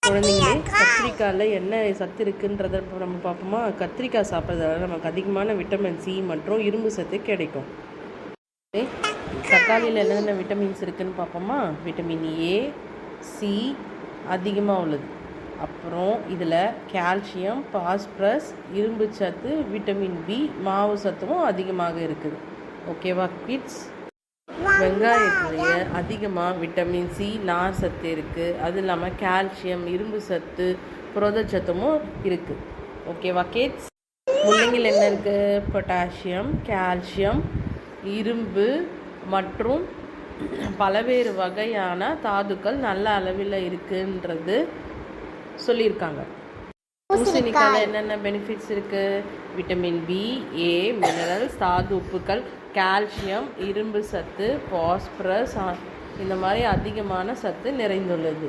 குழந்தைங்களே, கத்திரிக்காயில் என்ன சத்து இருக்குன்றத நம்ம பார்ப்போமா? கத்திரிக்காய் சாப்பிட்றதால நமக்கு அதிகமான விட்டமின் சி மற்றும் இரும்பு சத்து கிடைக்கும். தக்காளியில் என்னென்ன விட்டமின்ஸ் இருக்குதுன்னு பார்ப்போமா? விட்டமின் ஏ, சி அதிகமாக உள்ளது. அப்புறம் இதில் கால்சியம், பாஸ்பரஸ், இரும்பு சத்து, விட்டமின் பி, மாவு சத்தும் அதிகமாக இருக்குது. ஓகேவா கிட்ஸ்? வெங்காயத்துலேயே அதிகமாக விட்டமின் சி, நார் சத்து இருக்குது. அது இல்லாமல் கால்சியம், இரும்பு சத்து, புரதச்சத்தும் இருக்குது. ஓகேவா கிட்ஸ்? முள்ளங்கியில் என்ன இருக்குது? பொட்டாசியம், கால்சியம், இரும்பு மற்றும் பல்வேறு வகையான தாதுக்கள் நல்ல அளவில் இருக்குன்றது சொல்லியிருக்காங்க. பூசணிக்காயில் என்னென்ன பெனிஃபிட்ஸ் இருக்குது? விட்டமின் பி, ஏ, மினரல்ஸ், தாது உப்புக்கள், கால்சியம், இரும்பு சத்து, பாஸ்பரஸ் இந்த மாதிரி அதிகமான சத்து நிறைந்துள்ளது.